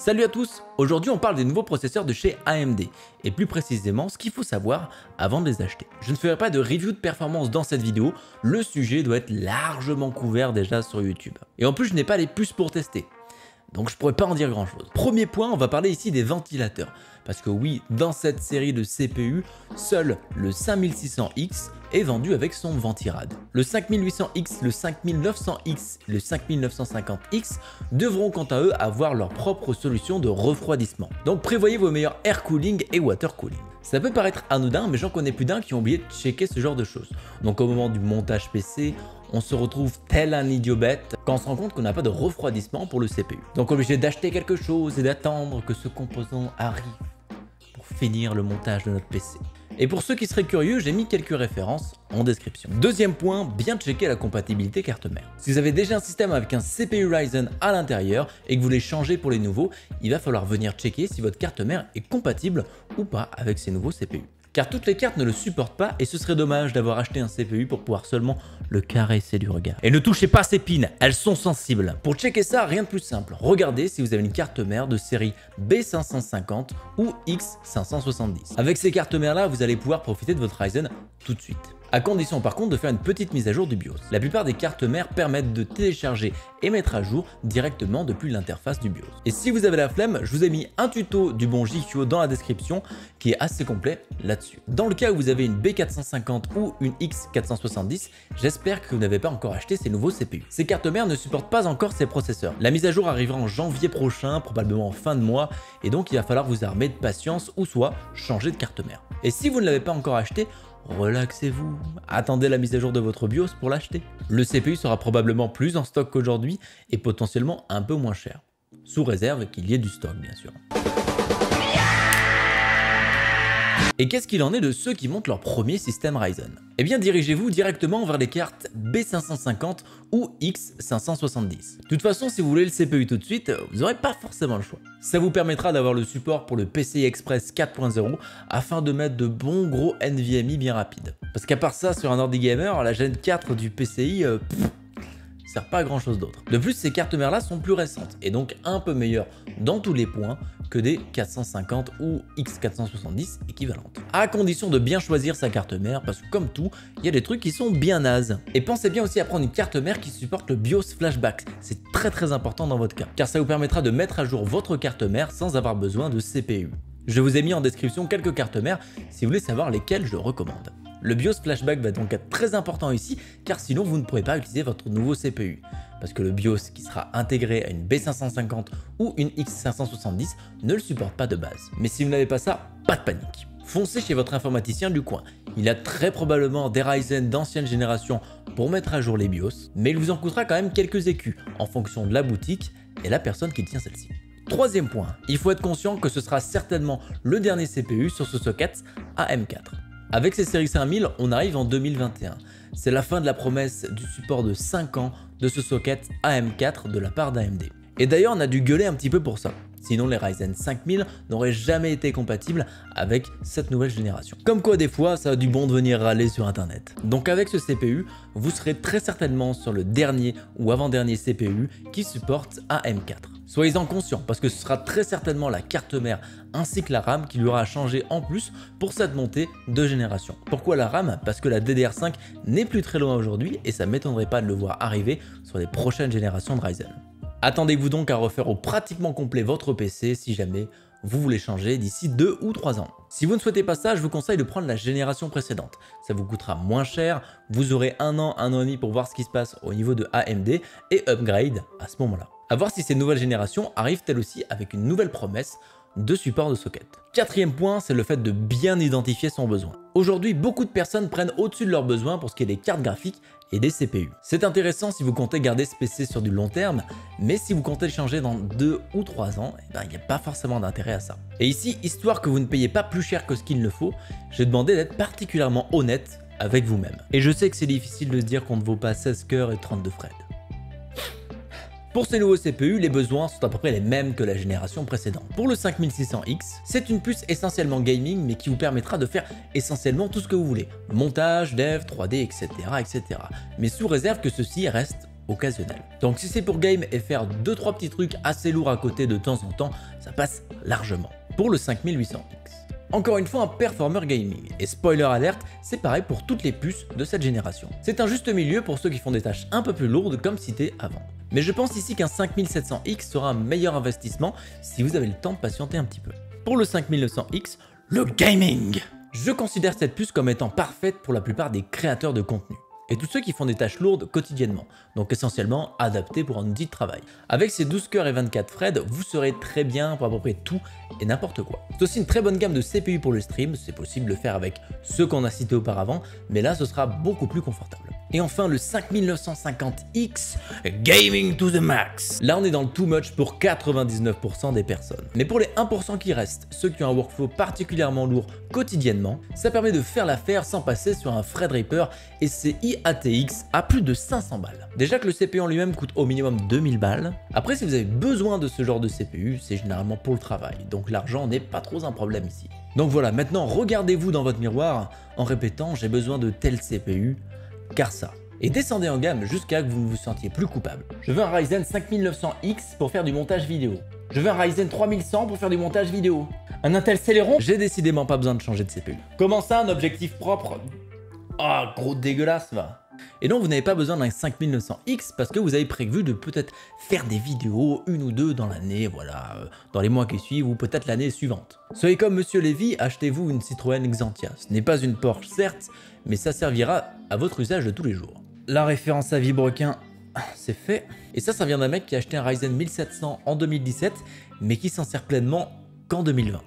Salut à tous, aujourd'hui on parle des nouveaux processeurs de chez AMD, et plus précisément ce qu'il faut savoir avant de les acheter. Je ne ferai pas de review de performance dans cette vidéo, le sujet doit être largement couvert déjà sur YouTube. Et en plus je n'ai pas les puces pour tester, donc je pourrais pas en dire grand chose. Premier point, on va parler ici des ventilateurs, parce que oui, dans cette série de CPU, seul le 5600X est vendu avec son ventirad. Le 5800X, le 5900X, le 5950X devront quant à eux avoir leur propre solution de refroidissement. Donc prévoyez vos meilleurs air cooling et water cooling. Ça peut paraître anodin, mais j'en connais plus d'un qui ont oublié de checker ce genre de choses. Donc au moment du montage PC, on se retrouve tel un idiot bête quand on se rend compte qu'on n'a pas de refroidissement pour le CPU. Donc obligé d'acheter quelque chose et d'attendre que ce composant arrive pour finir le montage de notre PC. Et pour ceux qui seraient curieux, j'ai mis quelques références en description. Deuxième point, bien checker la compatibilité carte mère. Si vous avez déjà un système avec un CPU Ryzen à l'intérieur et que vous voulez changer pour les nouveaux, il va falloir venir checker si votre carte mère est compatible ou pas avec ces nouveaux CPU. Car toutes les cartes ne le supportent pas et ce serait dommage d'avoir acheté un CPU pour pouvoir seulement le caresser du regard. Et ne touchez pas ces pins, elles sont sensibles. Pour checker ça, rien de plus simple. Regardez si vous avez une carte mère de série B550 ou X570. Avec ces cartes mères là, vous allez pouvoir profiter de votre Ryzen tout de suite. À condition par contre de faire une petite mise à jour du BIOS. La plupart des cartes mères permettent de télécharger et mettre à jour directement depuis l'interface du BIOS. Et si vous avez la flemme, je vous ai mis un tuto du bon JQO dans la description qui est assez complet là-dessus. Dans le cas où vous avez une B450 ou une X470, j'espère que vous n'avez pas encore acheté ces nouveaux CPU. Ces cartes mères ne supportent pas encore ces processeurs. La mise à jour arrivera en janvier prochain, probablement en fin de mois, et donc il va falloir vous armer de patience ou soit changer de carte mère. Et si vous ne l'avez pas encore acheté, relaxez-vous, attendez la mise à jour de votre BIOS pour l'acheter. Le CPU sera probablement plus en stock qu'aujourd'hui et potentiellement un peu moins cher, sous réserve qu'il y ait du stock bien sûr. Et qu'est-ce qu'il en est de ceux qui montent leur premier système Ryzen? Eh bien dirigez-vous directement vers les cartes B550 ou X570. De toute façon, si vous voulez le CPU tout de suite, vous n'aurez pas forcément le choix. Ça vous permettra d'avoir le support pour le PCI Express 4.0 afin de mettre de bons gros NVMe bien rapides. Parce qu'à part ça, sur un ordi gamer, la Gen 4 du PCI, sert pas à grand chose d'autre. De plus, ces cartes mères là sont plus récentes et donc un peu meilleures dans tous les points que des 450 ou X470 équivalentes. À condition de bien choisir sa carte mère parce que comme tout, il y a des trucs qui sont bien nazes. Et pensez bien aussi à prendre une carte mère qui supporte le BIOS Flashback. C'est très important dans votre cas car ça vous permettra de mettre à jour votre carte mère sans avoir besoin de CPU. Je vous ai mis en description quelques cartes mères si vous voulez savoir lesquelles je recommande. Le BIOS Flashback va donc être très important ici car sinon vous ne pourrez pas utiliser votre nouveau CPU. Parce que le BIOS qui sera intégré à une B550 ou une X570 ne le supporte pas de base. Mais si vous n'avez pas ça, pas de panique. Foncez chez votre informaticien du coin. Il a très probablement des Ryzen d'ancienne génération pour mettre à jour les BIOS, mais il vous en coûtera quand même quelques écus en fonction de la boutique et la personne qui tient celle-ci. Troisième point, il faut être conscient que ce sera certainement le dernier CPU sur ce socket AM4. Avec ces séries 5000, on arrive en 2021. C'est la fin de la promesse du support de 5 ans de ce socket AM4 de la part d'AMD. Et d'ailleurs, on a dû gueuler un petit peu pour ça. Sinon, les Ryzen 5000 n'auraient jamais été compatibles avec cette nouvelle génération. Comme quoi, des fois, ça a du bon de venir râler sur Internet. Donc avec ce CPU, vous serez très certainement sur le dernier ou avant-dernier CPU qui supporte AM4. Soyez-en conscients parce que ce sera très certainement la carte mère ainsi que la RAM qui lui aura changé en plus pour cette montée de génération. Pourquoi la RAM? Parce que la DDR5 n'est plus très loin aujourd'hui et ça m'étonnerait pas de le voir arriver sur les prochaines générations de Ryzen. Attendez-vous donc à refaire au pratiquement complet votre PC si jamais vous voulez changer d'ici 2 ou 3 ans. Si vous ne souhaitez pas ça, je vous conseille de prendre la génération précédente. Ça vous coûtera moins cher, vous aurez un an et demi pour voir ce qui se passe au niveau de AMD et upgrade à ce moment-là. À voir si ces nouvelles générations arrivent elles aussi avec une nouvelle promesse de support de socket. Quatrième point, c'est le fait de bien identifier son besoin. Aujourd'hui, beaucoup de personnes prennent au-dessus de leurs besoins pour ce qui est des cartes graphiques et des CPU. C'est intéressant si vous comptez garder ce PC sur du long terme, mais si vous comptez le changer dans 2 ou 3 ans, il n'y a pas forcément d'intérêt à ça. Et ici, histoire que vous ne payez pas plus cher que ce qu'il ne faut, j'ai demandé d'être particulièrement honnête avec vous-même. Et je sais que c'est difficile de se dire qu'on ne vaut pas 16 cœurs et 32 Fred. Pour ces nouveaux CPU, les besoins sont à peu près les mêmes que la génération précédente. Pour le 5600X, c'est une puce essentiellement gaming mais qui vous permettra de faire essentiellement tout ce que vous voulez. Montage, dev, 3D, etc. Mais sous réserve que ceci reste occasionnel. Donc si c'est pour game et faire 2-3 petits trucs assez lourds à côté de temps en temps, ça passe largement. Pour le 5800X. Encore une fois un performer gaming, et spoiler alert, c'est pareil pour toutes les puces de cette génération. C'est un juste milieu pour ceux qui font des tâches un peu plus lourdes comme cité avant. Mais je pense ici qu'un 5700X sera un meilleur investissement si vous avez le temps de patienter un petit peu. Pour le 5900X, le gaming! Je considère cette puce comme étant parfaite pour la plupart des créateurs de contenu. Et tous ceux qui font des tâches lourdes quotidiennement, donc essentiellement adaptées pour un outil de travail. Avec ses 12 cœurs et 24 threads, vous serez très bien pour à peu près tout et n'importe quoi. C'est aussi une très bonne gamme de CPU pour le stream, c'est possible de le faire avec ceux qu'on a cités auparavant, mais là ce sera beaucoup plus confortable. Et enfin le 5950X, Gaming to the Max. Là on est dans le too much pour 99% des personnes. Mais pour les 1% qui restent, ceux qui ont un workflow particulièrement lourd quotidiennement, ça permet de faire l'affaire sans passer sur un Threadripper et ses ATX à plus de 500 balles. Déjà que le CPU en lui-même coûte au minimum 2000 balles. Après, si vous avez besoin de ce genre de CPU, c'est généralement pour le travail. Donc l'argent n'est pas trop un problème ici. Donc voilà, maintenant regardez-vous dans votre miroir en répétant j'ai besoin de tel CPU, car ça. Et descendez en gamme jusqu'à que vous ne vous sentiez plus coupable. Je veux un Ryzen 5900X pour faire du montage vidéo. Je veux un Ryzen 3100 pour faire du montage vidéo. Un Intel Celeron. J'ai décidément pas besoin de changer de CPU. Comment ça, un objectif propre? Oh, gros dégueulasse, va. Et donc, vous n'avez pas besoin d'un 5900X parce que vous avez prévu de peut-être faire des vidéos, une ou deux dans l'année, voilà, dans les mois qui suivent ou peut-être l'année suivante. Soyez comme Monsieur Lévy, achetez-vous une Citroën Xantia. Ce n'est pas une Porsche, certes, mais ça servira à votre usage de tous les jours. La référence à Vibrequin, c'est fait. Et ça vient d'un mec qui a acheté un Ryzen 1700 en 2017, mais qui s'en sert pleinement qu'en 2020.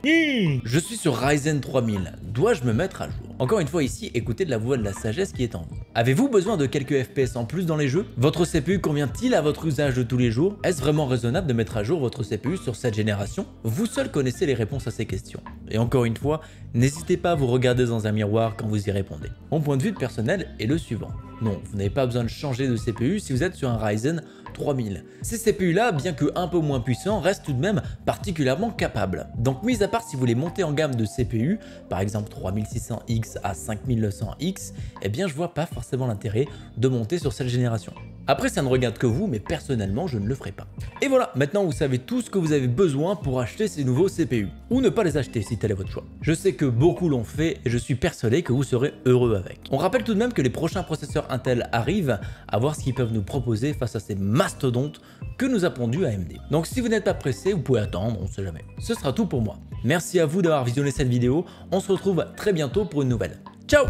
Je suis sur Ryzen 3000, dois-je me mettre à jour? Encore une fois ici, écoutez de la voix de la sagesse qui est en vous. Avez-vous besoin de quelques FPS en plus dans les jeux? Votre CPU convient-il à votre usage de tous les jours? Est-ce vraiment raisonnable de mettre à jour votre CPU sur cette génération? Vous seul connaissez les réponses à ces questions. Et encore une fois, n'hésitez pas à vous regarder dans un miroir quand vous y répondez. Mon point de vue personnel est le suivant. Non, vous n'avez pas besoin de changer de CPU si vous êtes sur un Ryzen 3000. Ces CPU là, bien que un peu moins puissants, restent tout de même particulièrement capables. Donc mis à part si vous voulez monter en gamme de CPU, par exemple 3600X à 5900X, eh bien je vois pas forcément l'intérêt de monter sur cette génération. Après ça ne regarde que vous, mais personnellement je ne le ferai pas. Et voilà, maintenant vous savez tout ce que vous avez besoin pour acheter ces nouveaux CPU. Ou ne pas les acheter si tel est votre choix. Je sais que beaucoup l'ont fait et je suis persuadé que vous serez heureux avec. On rappelle tout de même que les prochains processeurs Intel arrivent, à voir ce qu'ils peuvent nous proposer face à ces mastodontes que nous a pondus AMD. Donc si vous n'êtes pas pressé, vous pouvez attendre, on sait jamais. Ce sera tout pour moi. Merci à vous d'avoir visionné cette vidéo, on se retrouve très bientôt pour une nouvelle. Ciao!